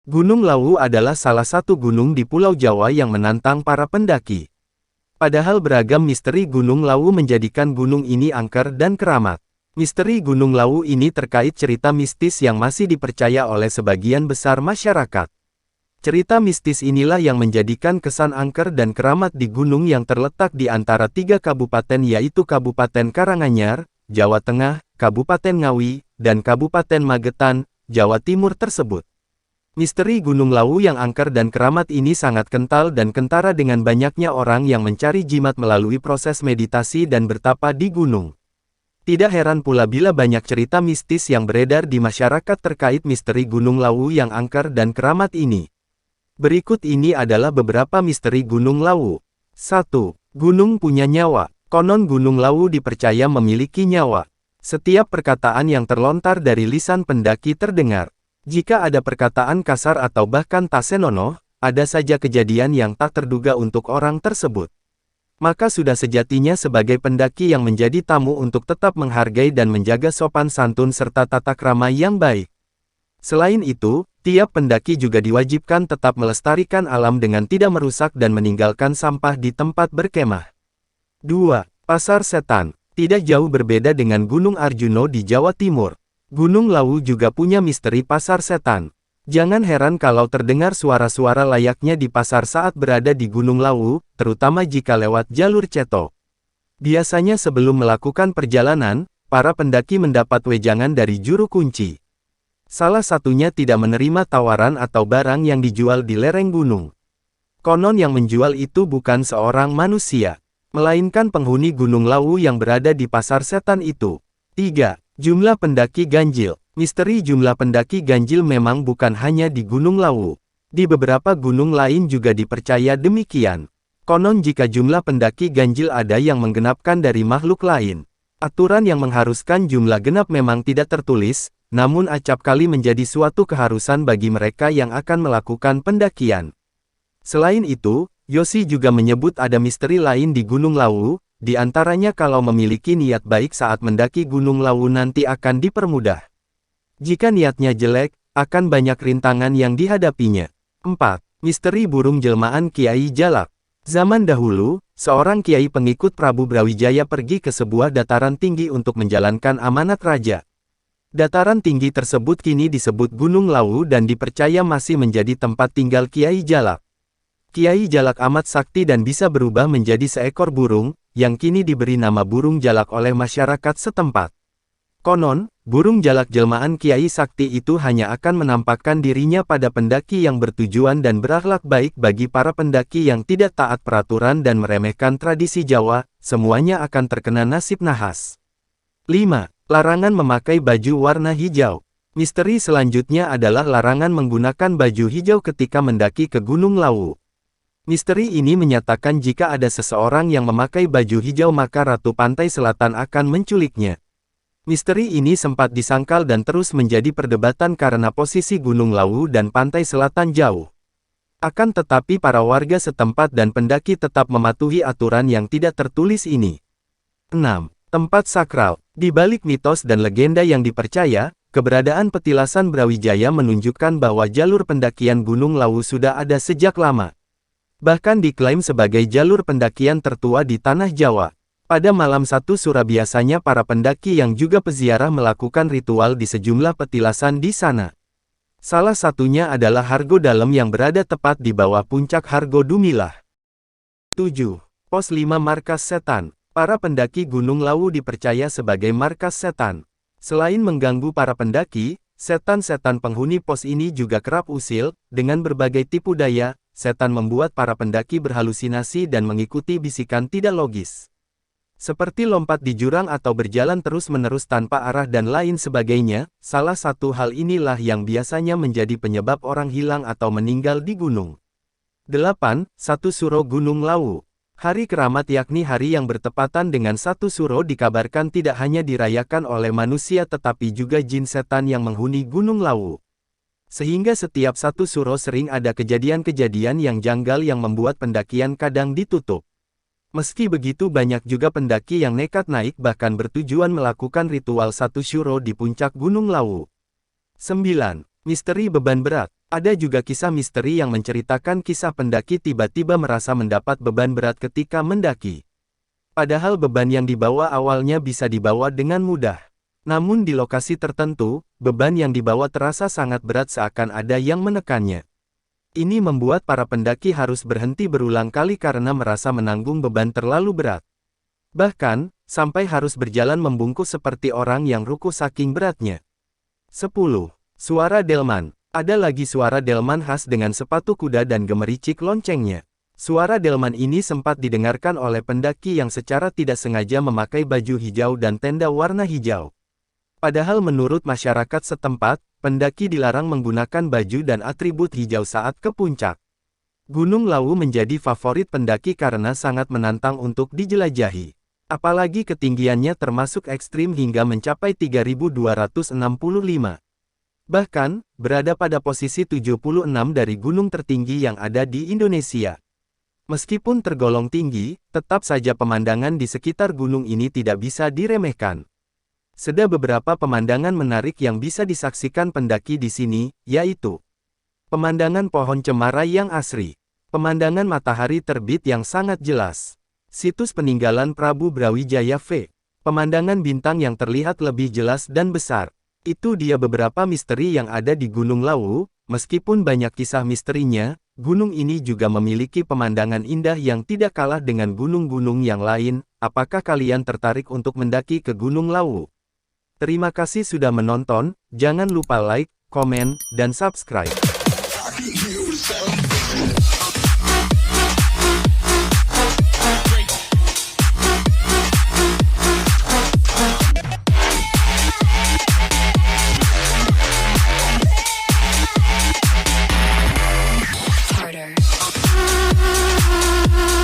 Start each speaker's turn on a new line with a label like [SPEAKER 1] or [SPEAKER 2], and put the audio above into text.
[SPEAKER 1] Gunung Lawu adalah salah satu gunung di Pulau Jawa yang menantang para pendaki. Padahal beragam misteri Gunung Lawu menjadikan gunung ini angker dan keramat. Misteri Gunung Lawu ini terkait cerita mistis yang masih dipercaya oleh sebagian besar masyarakat. Cerita mistis inilah yang menjadikan kesan angker dan keramat di gunung yang terletak di antara 3 kabupaten yaitu Kabupaten Karanganyar, Jawa Tengah, Kabupaten Ngawi, dan Kabupaten Magetan, Jawa Timur tersebut. Misteri Gunung Lawu yang angker dan keramat ini sangat kental dan kentara dengan banyaknya orang yang mencari jimat melalui proses meditasi dan bertapa di gunung. Tidak heran pula bila banyak cerita mistis yang beredar di masyarakat terkait misteri Gunung Lawu yang angker dan keramat ini. Berikut ini adalah beberapa misteri Gunung Lawu. 1. Gunung punya nyawa. Konon Gunung Lawu dipercaya memiliki nyawa. Setiap perkataan yang terlontar dari lisan pendaki terdengar. Jika ada perkataan kasar atau bahkan tak senonoh, ada saja kejadian yang tak terduga untuk orang tersebut. Maka sudah sejatinya sebagai pendaki yang menjadi tamu untuk tetap menghargai dan menjaga sopan santun serta tata krama yang baik. Selain itu, tiap pendaki juga diwajibkan tetap melestarikan alam dengan tidak merusak dan meninggalkan sampah di tempat berkemah. 2. Pasar Setan. Tidak jauh berbeda dengan Gunung Arjuno di Jawa Timur. Gunung Lawu juga punya misteri pasar setan. Jangan heran kalau terdengar suara-suara layaknya di pasar saat berada di Gunung Lawu, terutama jika lewat jalur ceto. Biasanya sebelum melakukan perjalanan, para pendaki mendapat wejangan dari juru kunci. Salah satunya tidak menerima tawaran atau barang yang dijual di lereng gunung. Konon yang menjual itu bukan seorang manusia, melainkan penghuni Gunung Lawu yang berada di pasar setan itu. 3. Jumlah pendaki ganjil. Misteri jumlah pendaki ganjil memang bukan hanya di Gunung Lawu. Di beberapa gunung lain juga dipercaya demikian. Konon jika jumlah pendaki ganjil ada yang menggenapkan dari makhluk lain. Aturan yang mengharuskan jumlah genap memang tidak tertulis, namun acap kali menjadi suatu keharusan bagi mereka yang akan melakukan pendakian. Selain itu, Yosi juga menyebut ada misteri lain di Gunung Lawu. Di antaranya kalau memiliki niat baik saat mendaki Gunung Lawu nanti akan dipermudah. Jika niatnya jelek, akan banyak rintangan yang dihadapinya. 4. Misteri burung jelmaan Kiai Jalak. Zaman dahulu, seorang kiai pengikut Prabu Brawijaya pergi ke sebuah dataran tinggi untuk menjalankan amanat raja. Dataran tinggi tersebut kini disebut Gunung Lawu dan dipercaya masih menjadi tempat tinggal Kiai Jalak. Kiai Jalak amat sakti dan bisa berubah menjadi seekor burung, yang kini diberi nama burung jalak oleh masyarakat setempat. Konon, burung jalak jelmaan Kiai Sakti itu hanya akan menampakkan dirinya pada pendaki yang bertujuan dan berakhlak baik. Bagi para pendaki yang tidak taat peraturan dan meremehkan tradisi Jawa, semuanya akan terkena nasib nahas. 5. Larangan memakai baju warna hijau. Misteri selanjutnya adalah larangan menggunakan baju hijau ketika mendaki ke Gunung Lawu. Misteri ini menyatakan jika ada seseorang yang memakai baju hijau maka Ratu Pantai Selatan akan menculiknya. Misteri ini sempat disangkal dan terus menjadi perdebatan karena posisi Gunung Lawu dan Pantai Selatan jauh. Akan tetapi para warga setempat dan pendaki tetap mematuhi aturan yang tidak tertulis ini. 6. Tempat sakral. Di balik mitos dan legenda yang dipercaya, keberadaan petilasan Brawijaya menunjukkan bahwa jalur pendakian Gunung Lawu sudah ada sejak lama. Bahkan diklaim sebagai jalur pendakian tertua di Tanah Jawa. Pada malam 1 Sura biasanya para pendaki yang juga peziarah melakukan ritual di sejumlah petilasan di sana. Salah satunya adalah Hargo Dalem yang berada tepat di bawah puncak Hargo Dumilah. 7. Pos 5 Markas Setan. Para pendaki Gunung Lawu dipercaya sebagai markas setan. Selain mengganggu para pendaki, setan-setan penghuni pos ini juga kerap usil, dengan berbagai tipu daya. Setan membuat para pendaki berhalusinasi dan mengikuti bisikan tidak logis. Seperti lompat di jurang atau berjalan terus-menerus tanpa arah dan lain sebagainya, salah satu hal inilah yang biasanya menjadi penyebab orang hilang atau meninggal di gunung. 8. 1 Suro Gunung Lawu. Hari keramat yakni hari yang bertepatan dengan 1 Suro dikabarkan tidak hanya dirayakan oleh manusia tetapi juga jin setan yang menghuni Gunung Lawu. Sehingga setiap 1 Suro sering ada kejadian-kejadian yang janggal yang membuat pendakian kadang ditutup. Meski begitu banyak juga pendaki yang nekat naik bahkan bertujuan melakukan ritual 1 Suro di puncak Gunung Lawu. 9. Misteri beban berat. Ada juga kisah misteri yang menceritakan kisah pendaki tiba-tiba merasa mendapat beban berat ketika mendaki. Padahal beban yang dibawa awalnya bisa dibawa dengan mudah. Namun di lokasi tertentu, beban yang dibawa terasa sangat berat seakan ada yang menekannya. Ini membuat para pendaki harus berhenti berulang kali karena merasa menanggung beban terlalu berat. Bahkan, sampai harus berjalan membungkuk seperti orang yang ruku saking beratnya. 10. Suara delman. Ada lagi suara delman khas dengan sepatu kuda dan gemericik loncengnya. Suara delman ini sempat didengarkan oleh pendaki yang secara tidak sengaja memakai baju hijau dan tenda warna hijau. Padahal menurut masyarakat setempat, pendaki dilarang menggunakan baju dan atribut hijau saat ke puncak. Gunung Lawu menjadi favorit pendaki karena sangat menantang untuk dijelajahi. Apalagi ketinggiannya termasuk ekstrim hingga mencapai 3.265. Bahkan, berada pada posisi 76 dari gunung tertinggi yang ada di Indonesia. Meskipun tergolong tinggi, tetap saja pemandangan di sekitar gunung ini tidak bisa diremehkan. Ada beberapa pemandangan menarik yang bisa disaksikan pendaki di sini, yaitu pemandangan pohon cemara yang asri, pemandangan matahari terbit yang sangat jelas, situs peninggalan Prabu Brawijaya V, pemandangan bintang yang terlihat lebih jelas dan besar. Itu dia beberapa misteri yang ada di Gunung Lawu. Meskipun banyak kisah misterinya, gunung ini juga memiliki pemandangan indah yang tidak kalah dengan gunung-gunung yang lain. Apakah kalian tertarik untuk mendaki ke Gunung Lawu? Terima kasih sudah menonton, jangan lupa like, komen, dan subscribe.